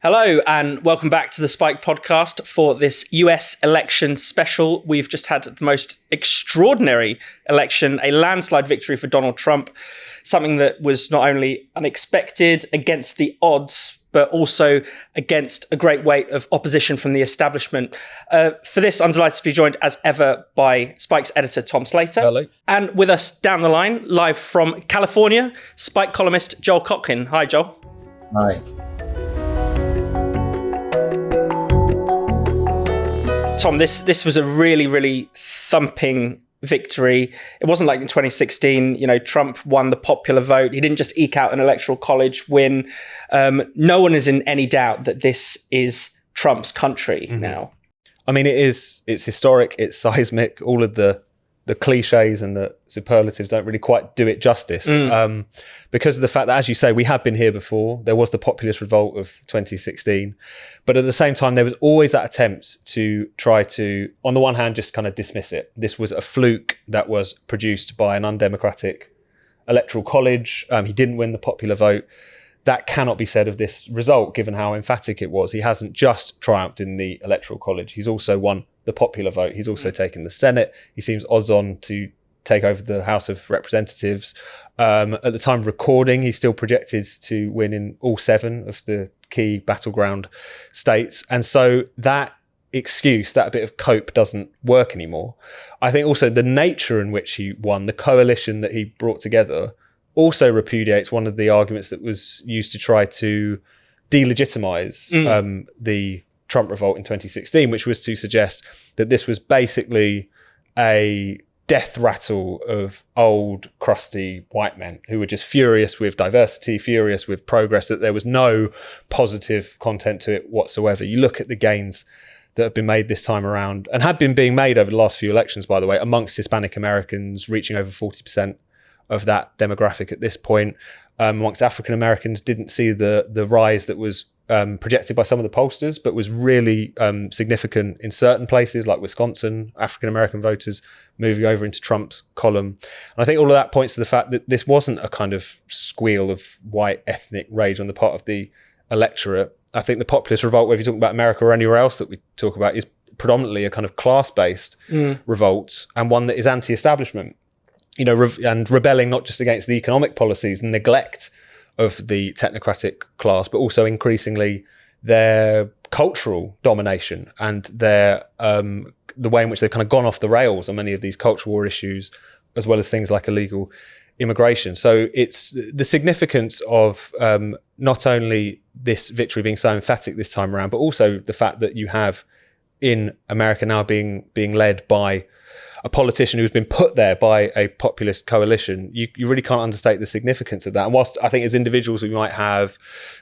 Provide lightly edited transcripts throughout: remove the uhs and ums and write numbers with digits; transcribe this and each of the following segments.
Hello and welcome back to the Spike podcast for this US election special. We've just had the most extraordinary election, a landslide victory for Donald Trump, something that was not only unexpected, against the odds, but also against a great weight of opposition from the establishment. For this, I'm delighted to be joined as ever by Spike's editor, Tom Slater. Hello. And with us down the line, live from California, Spike columnist Joel Kotkin. Hi, Joel. Hi. Tom, this was a really, really thumping victory. It wasn't like in 2016, Trump won the popular vote. He didn't just eke out an electoral college win. No one is in any doubt that this is Trump's country now. I mean, it's historic, it's seismic. All of the cliches and the superlatives don't really quite do it justice. Because of the fact that, as you say, we have been here before. There was the populist revolt of 2016. But at the same time, there was always that attempt to try to, on the one hand, just kind of dismiss it. This was a fluke that was produced by an undemocratic electoral college. He didn't win the popular vote. That cannot be said of this result, given how emphatic it was. He hasn't just triumphed in the electoral college. He's also won the popular vote. He's also taken the Senate. He seems odds on to take over the House of Representatives. At the time of recording, he's still projected to win in all 7 of the key battleground states. And so that excuse, that bit of cope, doesn't work anymore. I think also the nature in which he won, the coalition that he brought together, also repudiates one of the arguments that was used to try to delegitimize the Trump revolt in 2016, which was to suggest that this was basically a death rattle of old, crusty white men who were just furious with diversity, furious with progress, that there was no positive content to it whatsoever. You look at the gains that have been made this time around, and had been being made over the last few elections, by the way, amongst Hispanic Americans, reaching over 40% of that demographic at this point. Amongst African Americans, didn't see the rise that was projected by some of the pollsters, but was really significant in certain places like Wisconsin, African American voters moving over into Trump's column. And I think all of that points to the fact that this wasn't a kind of squeal of white ethnic rage on the part of the electorate. I think the populist revolt, whether you talk about America or anywhere else that we talk about, is predominantly a kind of class-based revolt, and one that is anti-establishment, and rebelling not just against the economic policies and neglect of the technocratic class, but also increasingly their cultural domination and their the way in which they've kind of gone off the rails on many of these cultural war issues, as well as things like illegal immigration. So it's the significance of not only this victory being so emphatic this time around, but also the fact that you have in America now being led by a politician who's been put there by a populist coalition. You really can't understate the significance of that. And whilst I think as individuals we might have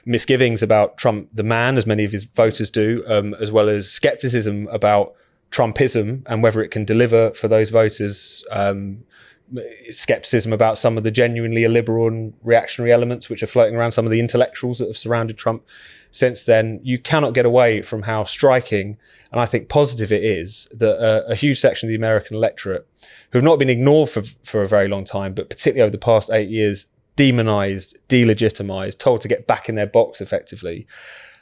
misgivings about Trump the man, as many of his voters do, as well as skepticism about Trumpism and whether it can deliver for those voters, skepticism about some of the genuinely illiberal and reactionary elements which are floating around, some of the intellectuals that have surrounded Trump since then, you cannot get away from how striking and I think positive it is that a huge section of the American electorate, who have not been ignored for a very long time, but particularly over the past 8 years, demonized, delegitimized, told to get back in their box effectively,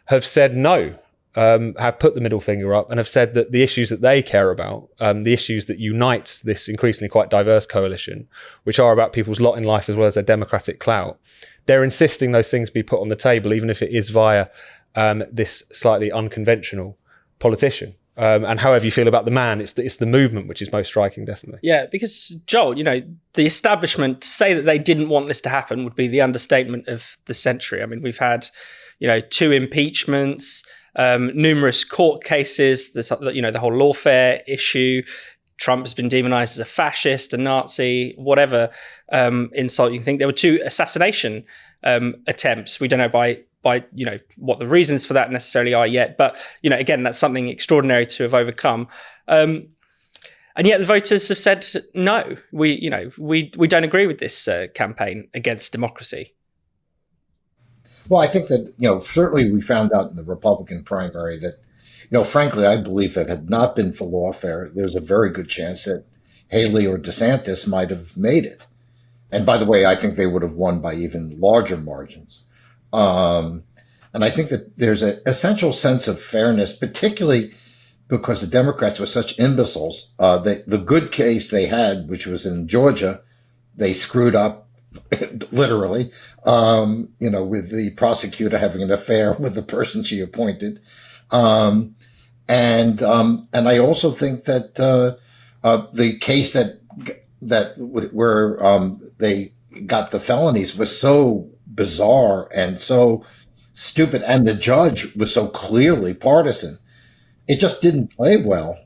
have said no, have put the middle finger up and have said that the issues that they care about, the issues that unite this increasingly quite diverse coalition, which are about people's lot in life as well as their democratic clout, they're insisting those things be put on the table, even if it is via this slightly unconventional politician. And however you feel about the man, it's the movement which is most striking, definitely. Yeah, because Joel, the establishment, to say that they didn't want this to happen would be the understatement of the century. I mean, we've had, 2 impeachments, numerous court cases, the whole lawfare issue. Trump has been demonized as a fascist, a Nazi, whatever insult you can think. There were 2 assassination attempts. We don't know by what the reasons for that necessarily are yet, but again, that's something extraordinary to have overcome. And yet the voters have said no. We don't agree with this campaign against democracy. Well, I think that certainly we found out in the Republican primary that frankly, I believe if it had not been for lawfare, there's a very good chance that Haley or DeSantis might have made it. And by the way, I think they would have won by even larger margins. And I think that there's an essential sense of fairness, particularly because the Democrats were such imbeciles. The good case they had, which was in Georgia, they screwed up literally, with the prosecutor having an affair with the person she appointed. And I also think that the case where they got the felonies was so bizarre and so stupid, and the judge was so clearly partisan. It just didn't play well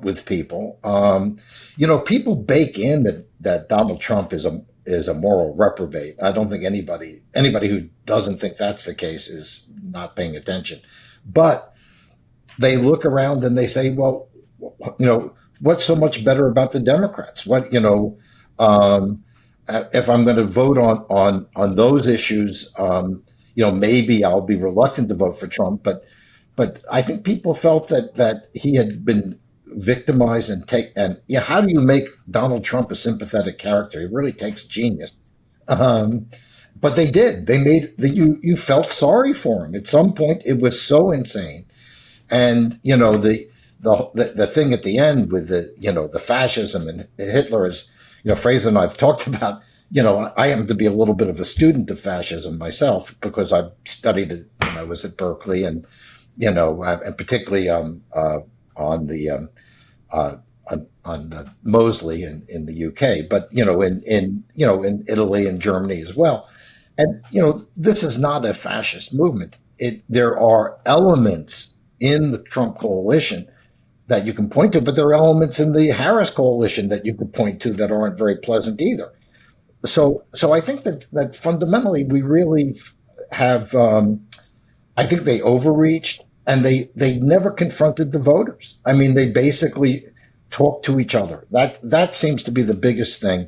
with people. People bake in that Donald Trump is a moral reprobate. I don't think anybody who doesn't think that's the case is not paying attention. But they look around and they say, well, what's so much better about the Democrats? If I'm going to vote on those issues, maybe I'll be reluctant to vote for Trump. But I think people felt that he had been victimized and how do you make Donald Trump a sympathetic character? It really takes genius. But they did. They made you felt sorry for him. At some point, it was so insane. And, the thing at the end with the fascism and Hitler is, Fraser and I've talked about, I happen to be a little bit of a student of fascism myself because I studied it when I was at Berkeley and particularly on the Mosley in the UK, but in Italy and Germany as well. And this is not a fascist movement. There are elements in the Trump coalition that you can point to, but there are elements in the Harris coalition that you could point to that aren't very pleasant either. So I think that fundamentally we really have. I think they overreached. And they never confronted the voters. I mean, they basically talked to each other. That seems to be the biggest thing.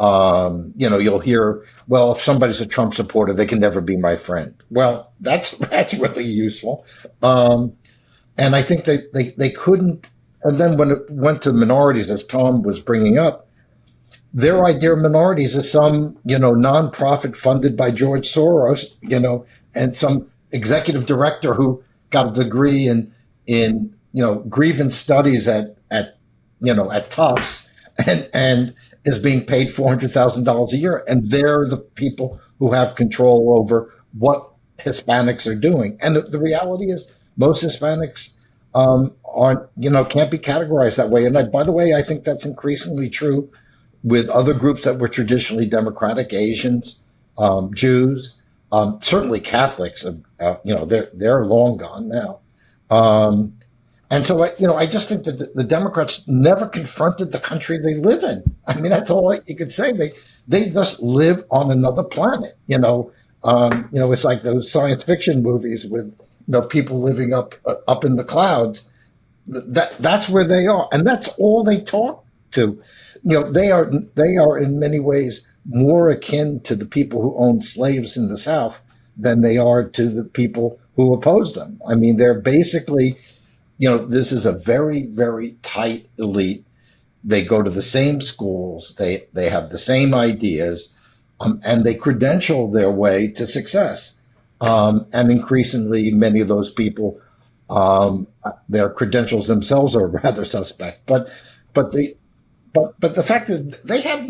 You'll hear, well, if somebody's a Trump supporter, they can never be my friend. Well, that's really useful. And I think they couldn't. And then when it went to minorities, as Tom was bringing up, their idea of minorities is some, nonprofit funded by George Soros, and some executive director who got a degree in grievance studies at Tufts and is being paid $400,000 a year, and they're the people who have control over what Hispanics are doing. And the reality is, most Hispanics can't be categorized that way. And by the way, I think that's increasingly true with other groups that were traditionally Democratic, Asians, Jews. Certainly Catholics, they're long gone now. And so, I just think that the Democrats never confronted the country they live in. I mean, that's all you could say. They just live on another planet. It's like those science fiction movies with, people living up in the clouds. That's where they are. And that's all they talk to. They are in many ways more akin to the people who owned slaves in the South than they are to the people who oppose them. I mean, they're basically, this is a very, very tight elite. They go to the same schools. They have the same ideas, and they credential their way to success. And increasingly, many of those people, their credentials themselves are rather suspect. But the fact that they have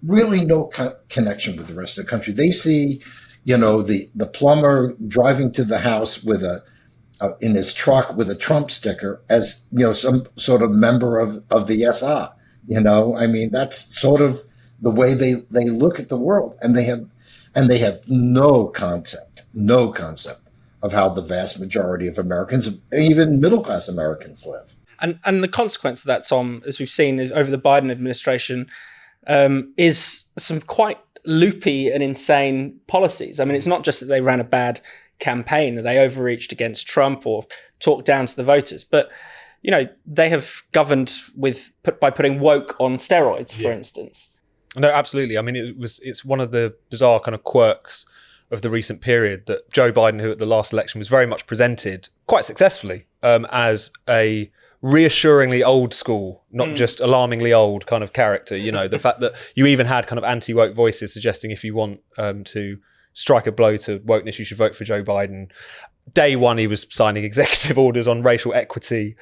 really no connection with the rest of the country. They see, the plumber driving to the house with in his truck with a Trump sticker as, some sort of member of the SA. I mean, that's sort of the way they look at the world, and they have no concept of how the vast majority of Americans, even middle class Americans, live. And the consequence of that, Tom, as we've seen over the Biden administration, is some quite loopy and insane policies. I mean, it's not just that they ran a bad campaign, that they overreached against Trump or talked down to the voters, but they have governed by putting woke on steroids, for instance. No, absolutely. I mean, it's one of the bizarre kind of quirks of the recent period that Joe Biden, who at the last election was very much presented quite successfully as a reassuringly old school, not just alarmingly old kind of character. The fact that you even had kind of anti-woke voices suggesting if you want to strike a blow to wokeness, you should vote for Joe Biden. Day one, he was signing executive orders on racial equity,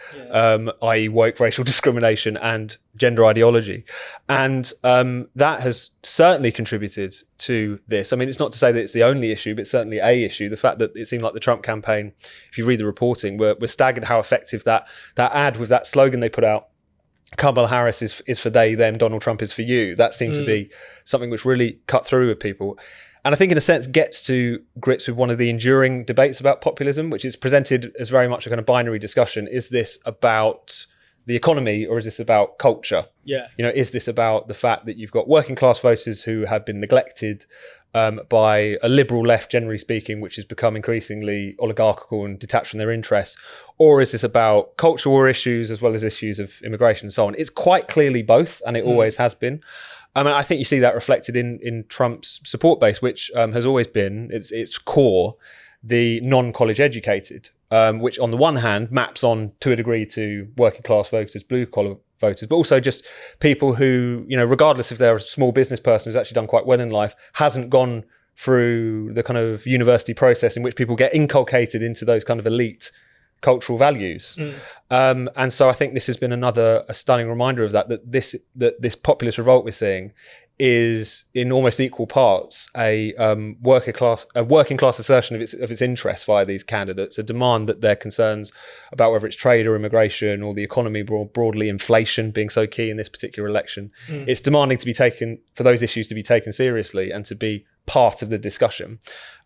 i.e. woke racial discrimination and gender ideology. And that has certainly contributed to this. I mean, it's not to say that it's the only issue, but it's certainly a issue. The fact that it seemed like the Trump campaign, if you read the reporting, we're staggered how effective that ad with that slogan they put out, Kamala Harris is for they, them, Donald Trump is for you. That seemed to be something which really cut through with people. And I think in a sense gets to grips with one of the enduring debates about populism, which is presented as very much a kind of binary discussion. Is this about the economy or is this about culture? Yeah. You know, is this about the fact that you've got working class voters who have been neglected by a liberal left, generally speaking, which has become increasingly oligarchical and detached from their interests? Or is this about cultural war issues as well as issues of immigration and so on? It's quite clearly both, and it always has been. I mean, I think you see that reflected in Trump's support base, which has always been, its core, the non-college educated, which on the one hand maps on to a degree to working class voters, blue collar voters, but also just people who, you know, regardless if they're a small business person who's actually done quite well in life, hasn't gone through the kind of university process in which people get inculcated into those kind of elite cultural values. And so I think this has been a stunning reminder of that this populist revolt we're seeing is in almost equal parts a working class assertion of its interests via these candidates, a demand that their concerns about whether it's trade or immigration or the economy broadly, inflation being so key in this particular election, it's demanding to be taken, for those issues to be taken seriously and to be part of the discussion.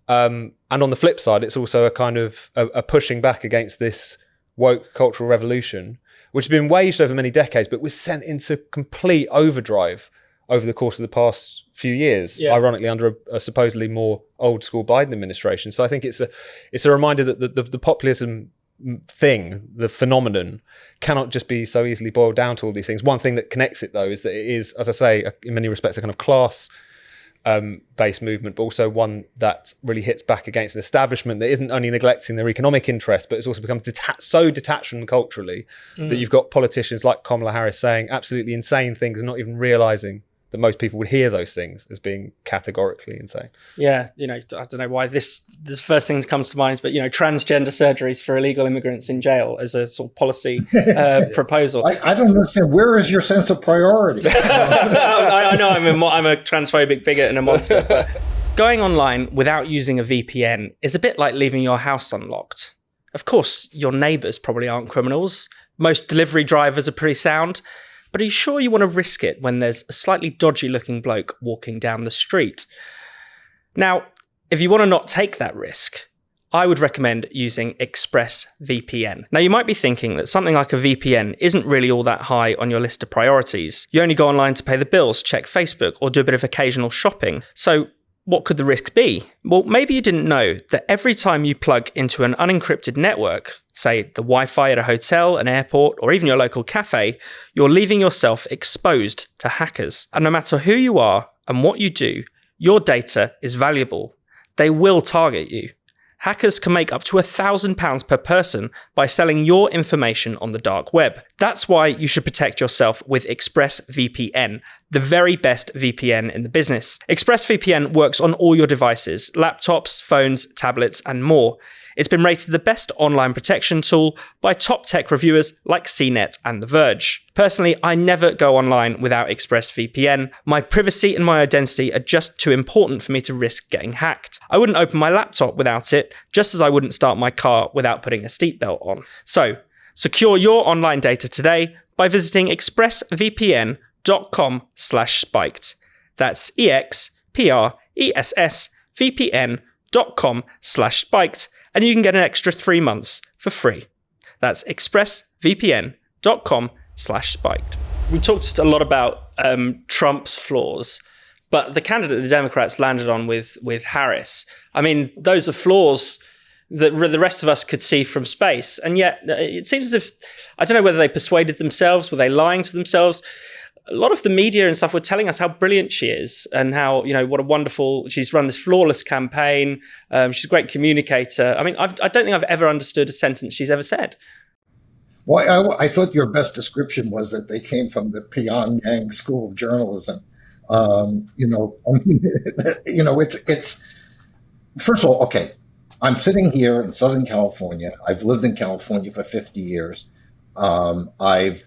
And on the flip side, it's also a kind of a pushing back against this woke cultural revolution, which has been waged over many decades, but was sent into complete overdrive over the course of the past few years, ironically under a supposedly more old school Biden administration. So I think it's a reminder that the populism thing, the phenomenon, cannot just be so easily boiled down to all these things. One thing that connects it, though, is that it is, as I say, in many respects, a kind of class based movement, but also one that really hits back against an establishment that isn't only neglecting their economic interests, but it's also become so detached from them culturally that you've got politicians like Kamala Harris saying absolutely insane things and not even realizing that most people would hear those things as being categorically insane. Yeah, you know, I don't know why this first thing that comes to mind, but, you know, transgender surgeries for illegal immigrants in jail as a sort of policy proposal. I don't understand. Where is your sense of priority? I know I'm a transphobic bigot and a monster, but going online without using a VPN is a bit like leaving your house unlocked. Of course, your neighbours probably aren't criminals. Most delivery drivers are pretty sound. But are you sure you want to risk it when there's a slightly dodgy looking bloke walking down the street? Now, if you want to not take that risk, I would recommend using ExpressVPN. Now, you might be thinking that something like a VPN isn't really all that high on your list of priorities. You only go online to pay the bills, check Facebook, or do a bit of occasional shopping. So what could the risk be? Well, maybe you didn't know that every time you plug into an unencrypted network, say the Wi-Fi at a hotel, an airport, or even your local cafe, you're leaving yourself exposed to hackers. And no matter who you are and what you do, your data is valuable. They will target you. Hackers can make up to £1,000 per person by selling your information on the dark web. That's why you should protect yourself with ExpressVPN, the very best VPN in the business. ExpressVPN works on all your devices, laptops, phones, tablets, and more. It's been rated the best online protection tool by top tech reviewers like CNET and The Verge. Personally, I never go online without ExpressVPN. My privacy and my identity are just too important for me to risk getting hacked. I wouldn't open my laptop without it, just as I wouldn't start my car without putting a seatbelt on. So, secure your online data today by visiting expressvpn.com/spiked. That's expressvpn.com/spiked. And you can get an extra 3 months for free. That's expressvpn.com/spiked. We talked a lot about Trump's flaws, but the candidate the Democrats landed on with Harris, I mean, those are flaws that the rest of us could see from space. And yet it seems as if, I don't know whether they persuaded themselves, were they lying to themselves? A lot of the media and stuff were telling us how brilliant she is and how, you know, what a wonderful, she's run this flawless campaign. She's a great communicator. I mean, I don't think I've ever understood a sentence she's ever said. Well, I thought your best description was that they came from the Pyongyang School of Journalism. It's first of all, okay, I'm sitting here in Southern California. I've lived in California for 50 years. I've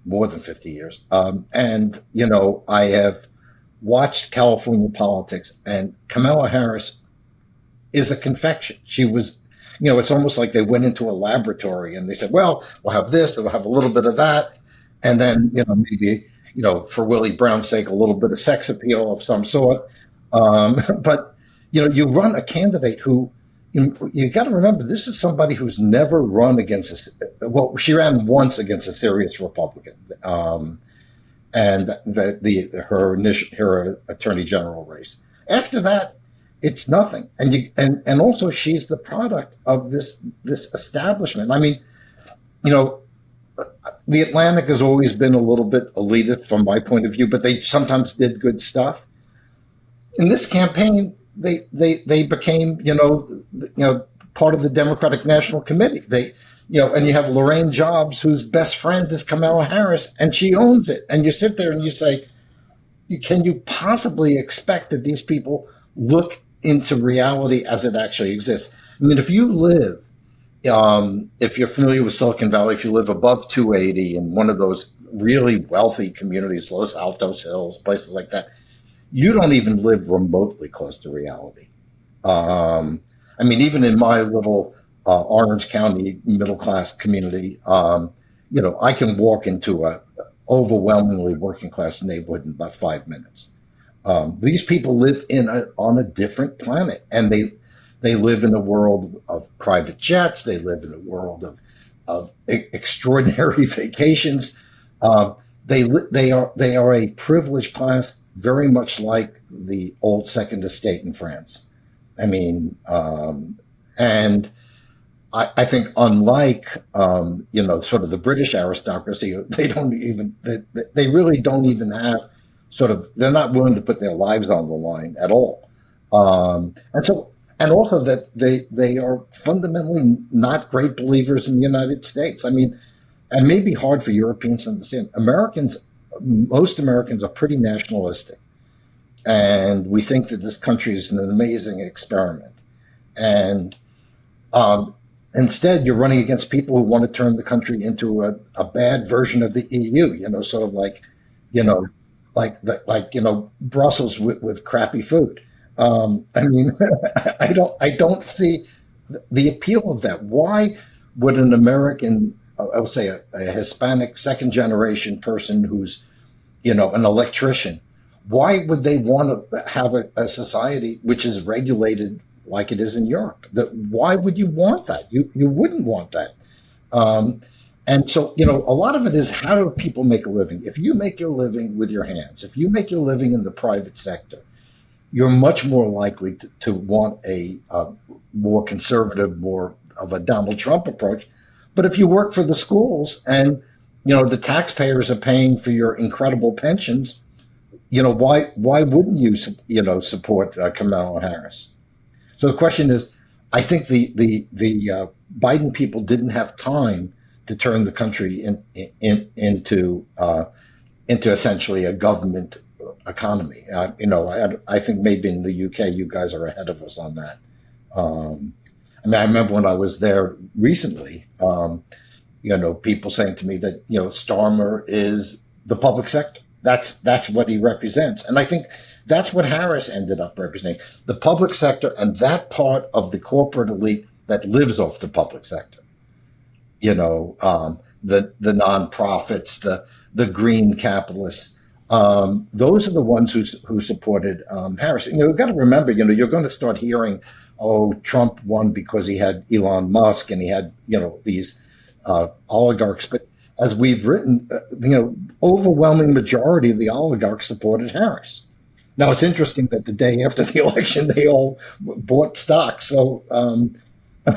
more than 50 years. And, I have watched California politics, and Kamala Harris is a confection. She was, it's almost like they went into a laboratory and they said, well, we'll have this, and we'll have a little bit of that. And then, maybe, for Willie Brown's sake, a little bit of sex appeal of some sort. But, you run a candidate who, you got to remember, this is somebody who's never run against she ran once against a serious Republican. And her attorney general race. After that, it's nothing. And also she's the product of this establishment. I mean, the Atlantic has always been a little bit elitist from my point of view, but they sometimes did good stuff. In this campaign, they became, part of the Democratic National Committee. And you have Lorraine Jobs, whose best friend is Kamala Harris, and she owns it. And you sit there and you say, can you possibly expect that these people look into reality as it actually exists? I mean, if you live, if you're familiar with Silicon Valley, if you live above 280 in one of those really wealthy communities, Los Altos Hills, places like that, you don't even live remotely close to reality. I mean, even in my little Orange County middle-class community, I can walk into a overwhelmingly working-class neighborhood in about 5 minutes. These people live on a different planet, and they live in a world of private jets. They live in a world of extraordinary vacations. They are a privileged class, very much like the old Second Estate in France. I mean, and I think unlike, sort of the British aristocracy, they really don't even have they're not willing to put their lives on the line at all. And also that they are fundamentally not great believers in the United States. I mean, it may be hard for Europeans to understand. Most Americans are pretty nationalistic. And we think that this country is an amazing experiment. And instead, you're running against people who want to turn the country into a bad version of the EU, sort of like Brussels with crappy food. I mean, I don't see the appeal of that. Why would an American, I would say a Hispanic second generation person who's, an electrician, why would they want to have a society which is regulated like it is in Europe? Why would you want that? You wouldn't want that. And so, a lot of it is, how do people make a living? If you make your living with your hands, if you make your living in the private sector, you're much more likely to want a more conservative, more of a Donald Trump approach. But if you work for the schools and, the taxpayers are paying for your incredible pensions, why wouldn't you, support Kamala Harris? So the question is, I think the Biden people didn't have time to turn the country into essentially a government economy. I think maybe in the UK, you guys are ahead of us on that. I remember when I was there recently, people saying to me that, Starmer is the public sector. That's what he represents. And I think that's what Harris ended up representing, the public sector and that part of the corporate elite that lives off the public sector. The nonprofits, the green capitalists. Those are the ones who supported Harris. You've got to remember, you're going to start hearing, Trump won because he had Elon Musk and he had, these oligarchs. But as we've written, overwhelming majority of the oligarchs supported Harris. Now, it's interesting that the day after the election, they all bought stocks. So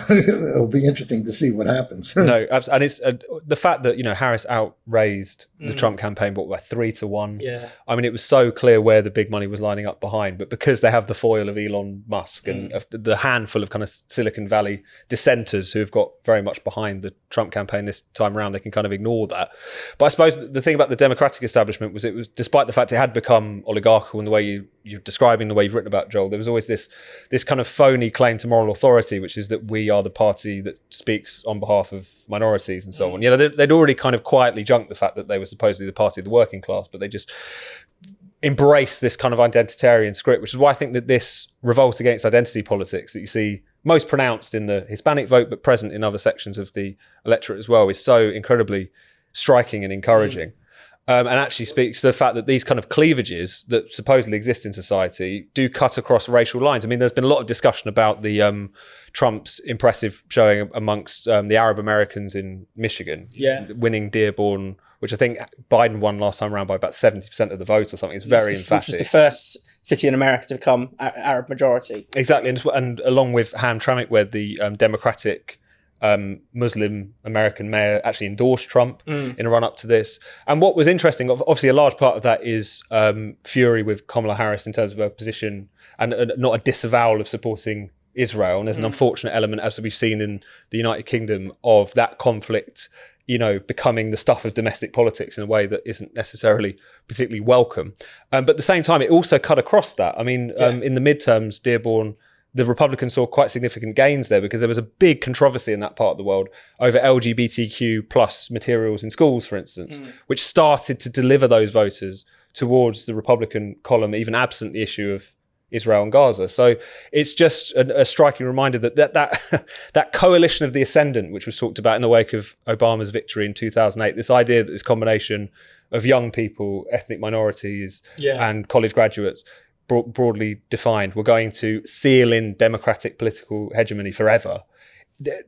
it'll be interesting to see what happens. No, and it's the fact that Harris outraised the Trump campaign, by 3-1. Yeah, I mean, it was so clear where the big money was lining up behind, but because they have the foil of Elon Musk and the handful of kind of Silicon Valley dissenters who have got very much behind the Trump campaign this time around, they can kind of ignore that. But I suppose the thing about the Democratic establishment was, it was, despite the fact it had become oligarchical in the way you you're describing, the way you've written about, Joel, there was always this kind of phony claim to moral authority, which is that we are the party that speaks on behalf of minorities and so on. You know, they'd already kind of quietly junked the fact that they were supposedly the party of the working class, but they just embrace this kind of identitarian script, which is why I think that this revolt against identity politics that you see most pronounced in the Hispanic vote, but present in other sections of the electorate as well, is so incredibly striking and encouraging. And actually speaks to the fact that these kind of cleavages that supposedly exist in society do cut across racial lines. I mean, there's been a lot of discussion about the Trump's impressive showing amongst the Arab Americans in Michigan, winning Dearborn, which I think Biden won last time around by about 70% of the vote or something. It's very emphatic. Which was the first city in America to become Arab majority. Exactly. And along with Hamtramck, where the Democratic Muslim American mayor actually endorsed Trump in a run up to this. And what was interesting, obviously a large part of that is fury with Kamala Harris in terms of her position and not a disavowal of supporting Israel. And there's an unfortunate element, as we've seen in the United Kingdom, of that conflict, you know, becoming the stuff of domestic politics in a way that isn't necessarily particularly welcome. But at the same time, it also cut across that. I mean, in the midterms, Dearborn, the Republicans saw quite significant gains there because there was a big controversy in that part of the world over LGBTQ plus materials in schools, for instance, which started to deliver those voters towards the Republican column, even absent the issue of Israel and Gaza. So it's just a striking reminder that coalition of the ascendant, which was talked about in the wake of Obama's victory in 2008, this idea that this combination of young people, ethnic minorities, and college graduates, broadly defined, were going to seal in democratic political hegemony forever.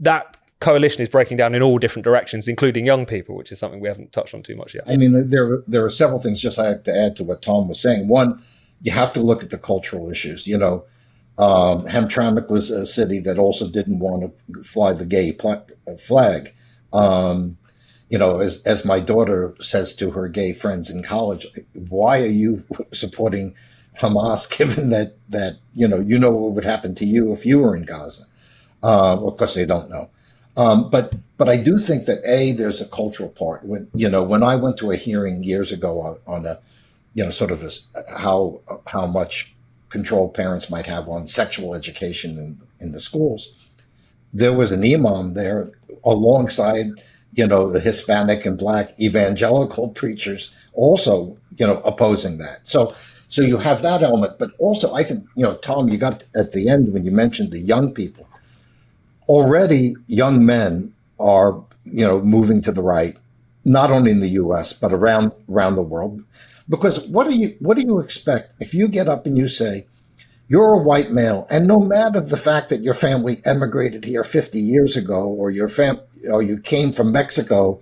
That coalition is breaking down in all different directions, including young people, which is something we haven't touched on too much yet. I mean, there are several things just I have to add to what Tom was saying. One, you have to look at the cultural issues. You know, Hamtramck was a city that also didn't want to fly the gay flag. You know, as my daughter says to her gay friends in college, why are you supporting Hamas, given that you know what would happen to you if you were in Gaza? Of course, they don't know. But I do think that there's a cultural part. When I went to a hearing years ago on a sort of this how much control parents might have on sexual education in the schools, there was an imam there alongside the Hispanic and Black evangelical preachers also opposing that. So you have that element, but also I think, Tom, you got at the end when you mentioned the young people. Already young men are, moving to the right, not only in the US, but around the world. Because what do you expect if you get up and you say, you're a white male, and no matter the fact that your family emigrated here 50 years ago, or you came from Mexico,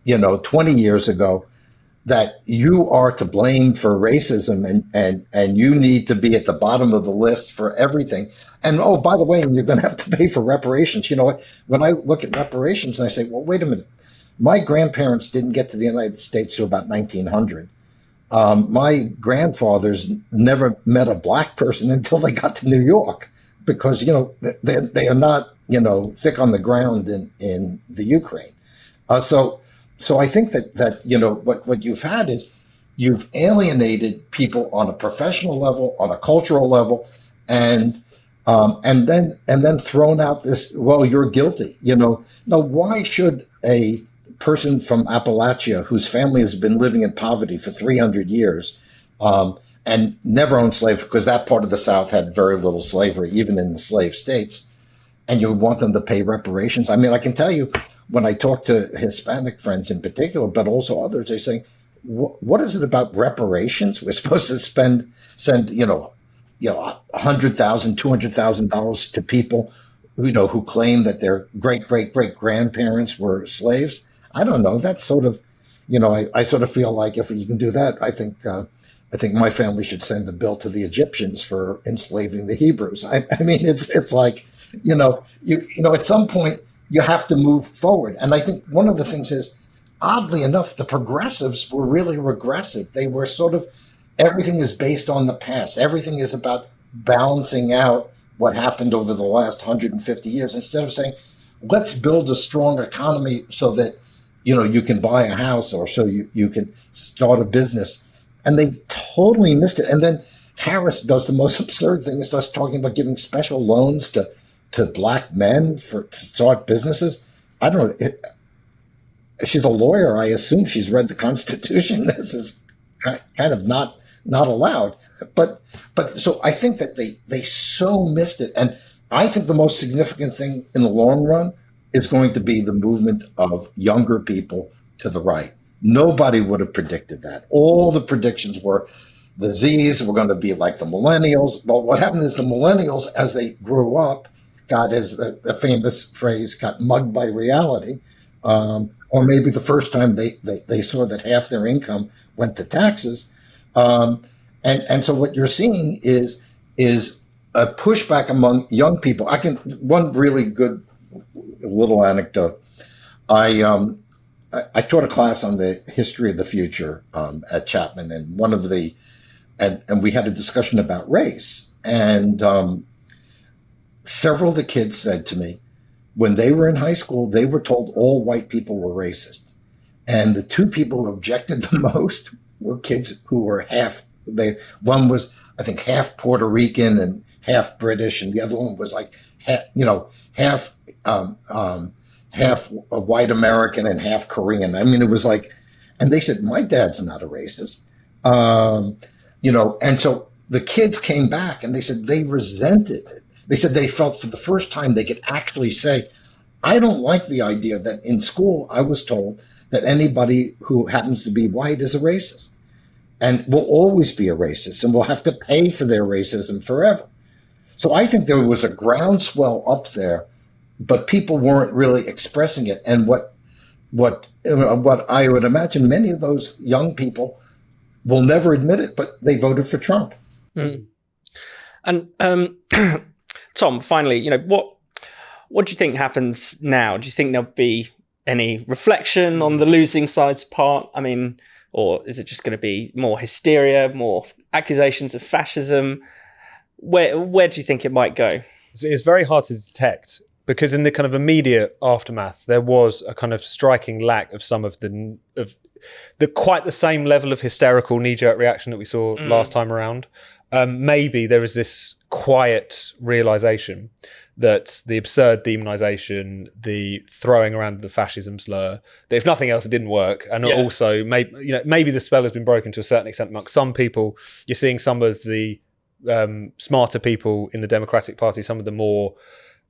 20 years ago, that you are to blame for racism and you need to be at the bottom of the list for everything. And oh, by the way, and you're going to have to pay for reparations. You know what? When I look at reparations and I say, well, wait a minute. My grandparents didn't get to the United States till about 1900. My grandfathers never met a Black person until they got to New York because, they are not, thick on the ground in the Ukraine. So I think that what you've had is you've alienated people on a professional level, on a cultural level, and then thrown out this, well, you're guilty. Now, why should a person from Appalachia whose family has been living in poverty for 300 years and never owned slaves, because that part of the South had very little slavery, even in the slave states, and you want them to pay reparations? I mean, I can tell you, when I talk to Hispanic friends in particular, but also others, they say, what is it about reparations? We're supposed to send $100,000, $200,000 to people who claim that their great grandparents were slaves. I don't know. That's sort of, I sort of feel like if you can do that, I think my family should send a bill to the Egyptians for enslaving the Hebrews. I mean, it's like, at some point, you have to move forward. And I think one of the things is, oddly enough, the progressives were really regressive. They were sort of, everything is based on the past. Everything is about balancing out what happened over the last 150 years, instead of saying, let's build a strong economy so that, you can buy a house or so you can start a business. And they totally missed it. And then Harris does the most absurd thing, starts talking about giving special loans to black men to start businesses. I don't know. She's a lawyer. I assume she's read the Constitution. This is kind of not allowed. But so I think that they so missed it. And I think the most significant thing in the long run is going to be the movement of younger people to the right. Nobody would have predicted that. All the predictions were the Zs were going to be like the millennials. But what happened is the millennials, as they grew up, got, as the famous phrase, got mugged by reality. Or maybe the first time they saw that half their income went to taxes. And so what you're seeing is a pushback among young people. One really good little anecdote. I taught a class on the history of the future at Chapman, and and we had a discussion about race. And several of the kids said to me, when they were in high school, they were told all white people were racist. And the two people who objected the most were kids who were one was, I think, half Puerto Rican and half British, and the other one was like, half white American and half Korean. I mean, it was like, and they said, my dad's not a racist. And so the kids came back and they said they resented it. They said they felt for the first time they could actually say, I don't like the idea that in school I was told that anybody who happens to be white is a racist and will always be a racist and will have to pay for their racism forever. So I think there was a groundswell up there, but people weren't really expressing it. And what I would imagine many of those young people will never admit it, but they voted for Trump. Mm. And Tom, finally, what do you think happens now? Do you think there'll be any reflection on the losing side's part? I mean, or is it just going to be more hysteria, more accusations of fascism? Where do you think it might go? It's very hard to detect because in the kind of immediate aftermath, there was a kind of striking lack of some of the quite the same level of hysterical knee-jerk reaction that we saw last time around. Maybe there is this quiet realization that the absurd demonization, the throwing around the fascism slur, that if nothing else, it didn't work. And also, maybe the spell has been broken to a certain extent amongst some people. You're seeing some of the smarter people in the Democratic Party, some of the more,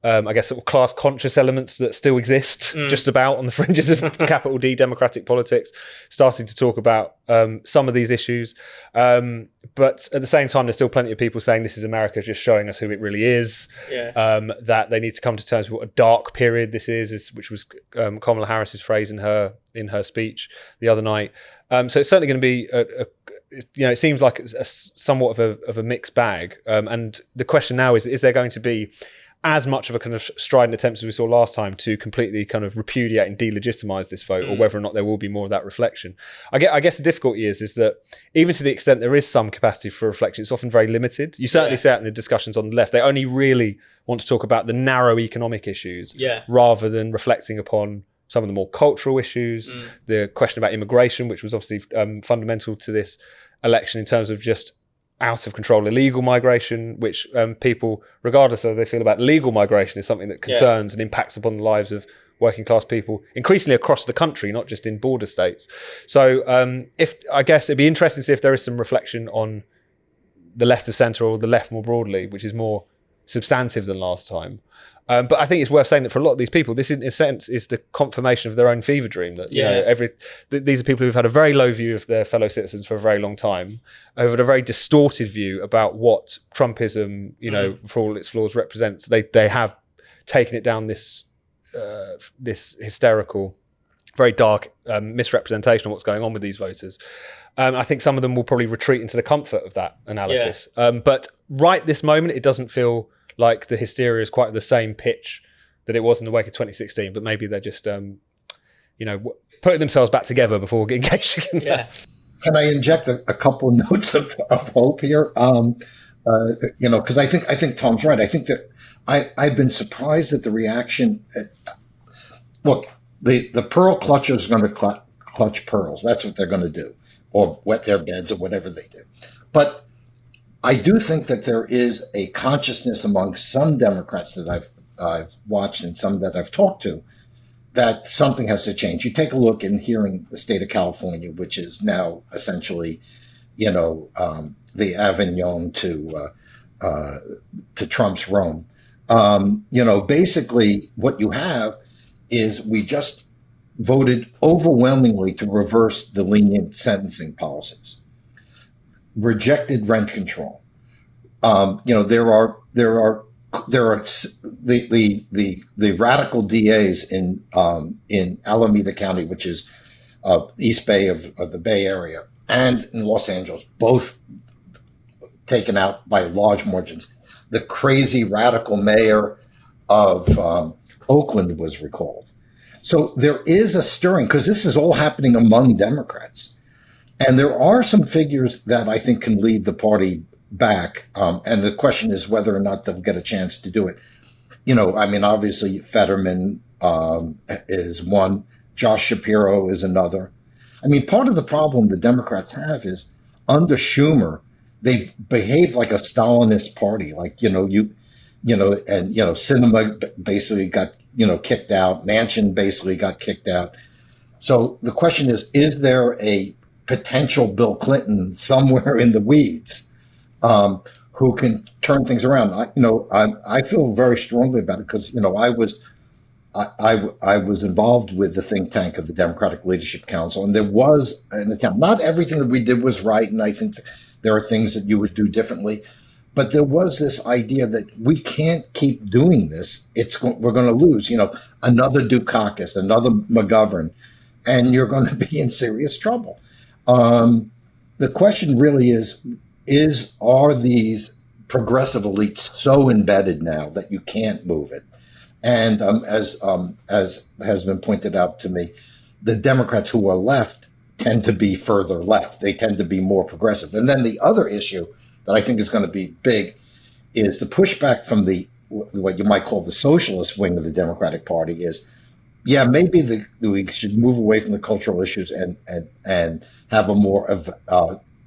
sort of class-conscious elements that still exist just about on the fringes of capital D democratic politics, starting to talk about some of these issues. But at the same time, there's still plenty of people saying this is America just showing us who it really is, that they need to come to terms with what a dark period this is which was Kamala Harris's phrase in her speech the other night. So it's certainly going to be it seems like a somewhat of a mixed bag. And the question now is there going to be as much of a kind of strident attempt as we saw last time to completely kind of repudiate and delegitimize this vote, or whether or not there will be more of that reflection? I guess the difficulty is that even to the extent there is some capacity for reflection, it's often very limited. You certainly see it in the discussions on the left. They only really want to talk about the narrow economic issues rather than reflecting upon some of the more cultural issues, the question about immigration, which was obviously fundamental to this election in terms of just out of control illegal migration, which people, regardless of how they feel about legal migration, is something that concerns and impacts upon the lives of working class people increasingly across the country, not just in border states. So I guess it'd be interesting to see if there is some reflection on the left of centre or the left more broadly, which is more substantive than last time. But I think it's worth saying that for a lot of these people, this in a sense is the confirmation of their own fever dream that these are people who've had a very low view of their fellow citizens for a very long time, who've had a very distorted view about what Trumpism, for all its flaws, represents. They have taken it down this hysterical, very dark misrepresentation of what's going on with these voters. I think some of them will probably retreat into the comfort of that analysis. But right this moment, it doesn't feel like the hysteria is quite the same pitch that it was in the wake of 2016, but maybe they're just, putting themselves back together before engaging in that. Can I inject a couple of notes of hope here? Because I think Tom's right. I think that I've been surprised at the reaction. Look, the pearl clutchers are going to clutch pearls. That's what they're going to do, or wet their beds or whatever they do. But I do think that there is a consciousness among some Democrats that I've watched and some that I've talked to that something has to change. You take a look in here in the state of California, which is now essentially, the Avignon to Trump's Rome. Basically what you have is we just voted overwhelmingly to reverse the lenient sentencing policies, rejected rent control. There are the radical DAs in Alameda County, which is East Bay of the Bay Area, and in Los Angeles, both taken out by large margins. The crazy radical mayor of Oakland was recalled. So there is a stirring, because this is all happening among Democrats. And there are some figures that I think can lead the party back. And the question is whether or not they'll get a chance to do it. Obviously Fetterman is one. Josh Shapiro is another. Part of the problem the Democrats have is under Schumer, they've behaved like a Stalinist party. Sinema basically got, kicked out. Manchin basically got kicked out. So the question is there a potential Bill Clinton somewhere in the weeds who can turn things around? I feel very strongly about it because, I was involved with the think tank of the Democratic Leadership Council, and there was an attempt. Not everything that we did was right, and I think there are things that you would do differently. But there was this idea that we can't keep doing this. We're going to lose, another Dukakis, another McGovern, and you're going to be in serious trouble. The question really are these progressive elites so embedded now that you can't move it? And as has been pointed out to me, the Democrats who are left tend to be further left. They tend to be more progressive. And then the other issue that I think is going to be big is the pushback from what you might call the socialist wing of the Democratic Party is, maybe we should move away from the cultural issues and have a more of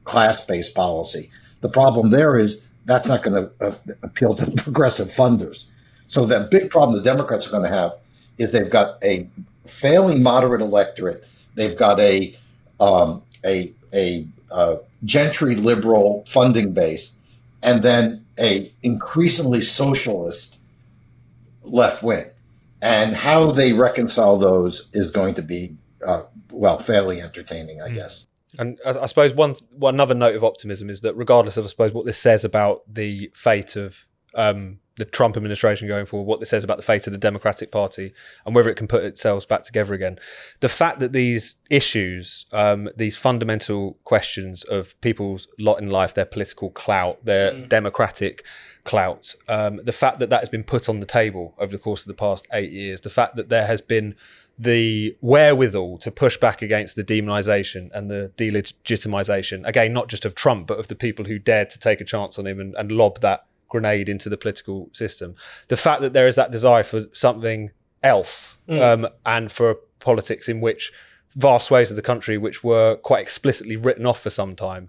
class-based policy. The problem there is that's not going to appeal to the progressive funders. So that big problem the Democrats are going to have is they've got a failing moderate electorate. They've got a gentry liberal funding base, and then a increasingly socialist left wing. And how they reconcile those is going to be, fairly entertaining, I guess. And I suppose another note of optimism is that regardless of, I suppose, what this says about the fate of the Trump administration going forward, what this says about the fate of the Democratic Party and whether it can put itself back together again, the fact that these issues, these fundamental questions of people's lot in life, their political clout, their democratic clout, the fact that has been put on the table over the course of the past 8 years, the fact that there has been the wherewithal to push back against the demonization and the delegitimization, again, not just of Trump, but of the people who dared to take a chance on him and lob that grenade into the political system. The fact that there is that desire for something else, and for politics in which vast swathes of the country, which were quite explicitly written off for some time,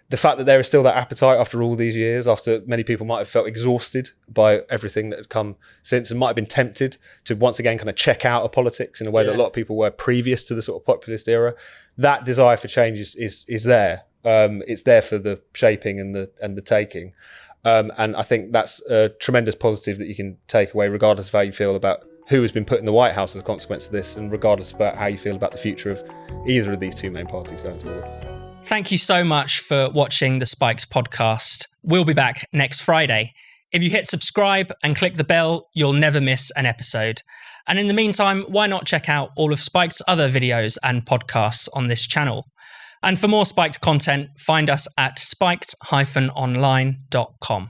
the fact that there is still that appetite after all these years, after many people might have felt exhausted by everything that had come since and might have been tempted to once again kind of check out of politics in a way that a lot of people were previous to the sort of populist era, that desire for change is there. It's there for the shaping and the taking. And I think that's a tremendous positive that you can take away, regardless of how you feel about who has been put in the White House as a consequence of this, and regardless about how you feel about the future of either of these two main parties going forward. Thank you so much for watching the Spikes podcast. We'll be back next Friday. If you hit subscribe and click the bell, you'll never miss an episode. And in the meantime, why not check out all of Spike's other videos and podcasts on this channel? And for more Spiked content, find us at spiked-online.com.